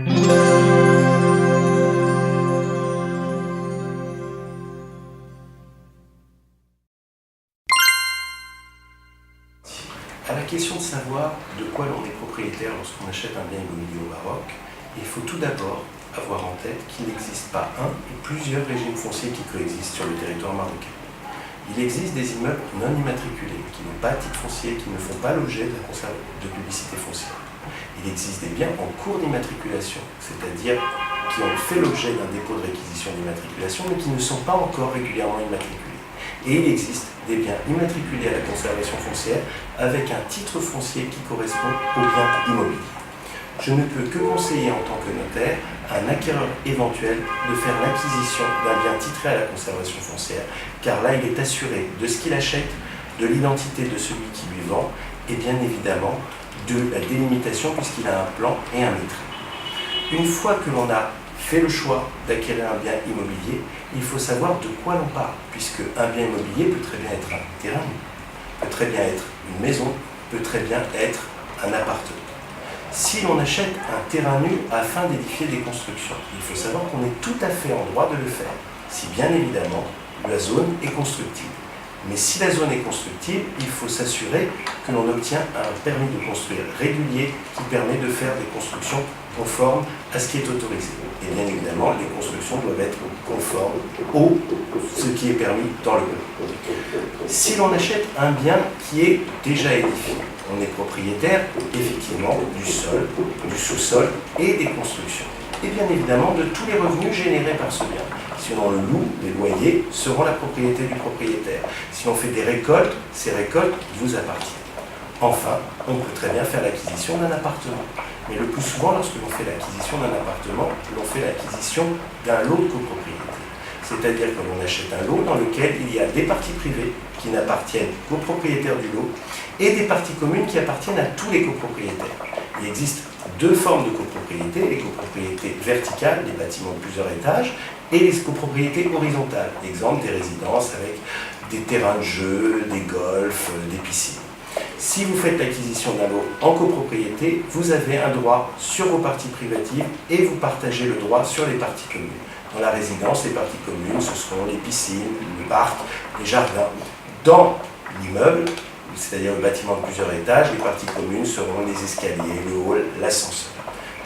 À la question de savoir de quoi l'on est propriétaire lorsqu'on achète un bien immobilier au Maroc, il faut tout d'abord avoir en tête qu'il n'existe pas un et plusieurs régimes fonciers qui coexistent sur le territoire marocain. Il existe des immeubles non immatriculés qui n'ont pas de titre foncier, qui ne font pas l'objet de publicité foncière. Il existe des biens en cours d'immatriculation, c'est-à-dire qui ont fait l'objet d'un dépôt de réquisition d'immatriculation mais qui ne sont pas encore régulièrement immatriculés. Et il existe des biens immatriculés à la conservation foncière avec un titre foncier qui correspond au bien immobilier. Je ne peux que conseiller en tant que notaire à un acquéreur éventuel de faire l'acquisition d'un bien titré à la conservation foncière, car là il est assuré de ce qu'il achète, de l'identité de celui qui lui vend et bien évidemment de la délimitation puisqu'il a un plan et un maître. Une fois que l'on a fait le choix d'acquérir un bien immobilier, il faut savoir de quoi l'on parle, puisque un bien immobilier peut très bien être un terrain, peut très bien être une maison, peut très bien être un appartement. Si l'on achète un terrain nu afin d'édifier des constructions, il faut savoir qu'on est tout à fait en droit de le faire, si bien évidemment la zone est constructible. Mais si la zone est constructible, il faut s'assurer que l'on obtient un permis de construire régulier qui permet de faire des constructions conformes à ce qui est autorisé. Et bien évidemment, les constructions doivent être conformes à ce qui est permis dans le code. Si l'on achète un bien qui est déjà édifié, on est propriétaire effectivement du sol, du sous-sol et des constructions. Et bien évidemment de tous les revenus générés par ce bien. Si on le loue, les loyers seront la propriété du propriétaire. Si on fait des récoltes, ces récoltes vous appartiennent. Enfin, on peut très bien faire l'acquisition d'un appartement. Mais le plus souvent, lorsque l'on fait l'acquisition d'un appartement, l'on fait l'acquisition d'un lot de copropriété. C'est-à-dire que l'on achète un lot dans lequel il y a des parties privées qui n'appartiennent qu'aux propriétaires du lot et des parties communes qui appartiennent à tous les copropriétaires. Il existe deux formes de copropriété, les copropriétés verticales, les bâtiments de plusieurs étages, et les copropriétés horizontales, exemple des résidences avec des terrains de jeu, des golfs, des piscines. Si vous faites l'acquisition d'un lot en copropriété, vous avez un droit sur vos parties privatives et vous partagez le droit sur les parties communes. Dans la résidence, les parties communes, ce seront les piscines, le parc, les jardins. Dans l'immeuble, c'est-à-dire le bâtiment de plusieurs étages, les parties communes seront les escaliers, le hall, l'ascenseur.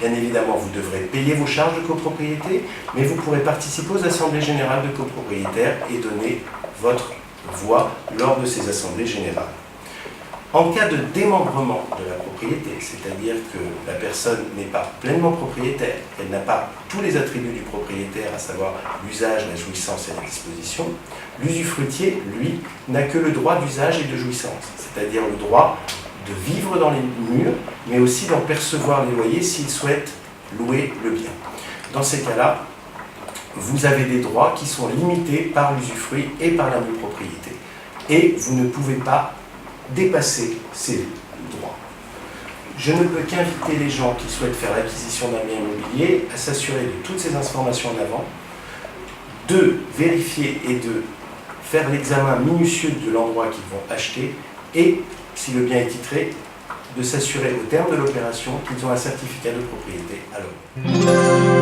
Bien évidemment, vous devrez payer vos charges de copropriété, mais vous pourrez participer aux assemblées générales de copropriétaires et donner votre voix lors de ces assemblées générales. En cas de démembrement de la propriété, c'est-à-dire que la personne n'est pas pleinement propriétaire, elle n'a pas tous les attributs du propriétaire, à savoir l'usage, la jouissance et la disposition, l'usufruitier, lui, n'a que le droit d'usage et de jouissance, c'est-à-dire le droit de vivre dans les murs, mais aussi d'en percevoir les loyers s'il souhaite louer le bien. Dans ces cas-là, vous avez des droits qui sont limités par l'usufruit et par la nue propriété. Et vous ne pouvez pas dépasser ces droits. Je ne peux qu'inviter les gens qui souhaitent faire l'acquisition d'un bien immobilier à s'assurer de toutes ces informations en avant, de vérifier et de faire l'examen minutieux de l'endroit qu'ils vont acheter et, si le bien est titré, de s'assurer au terme de l'opération qu'ils ont un certificat de propriété à l'œuvre.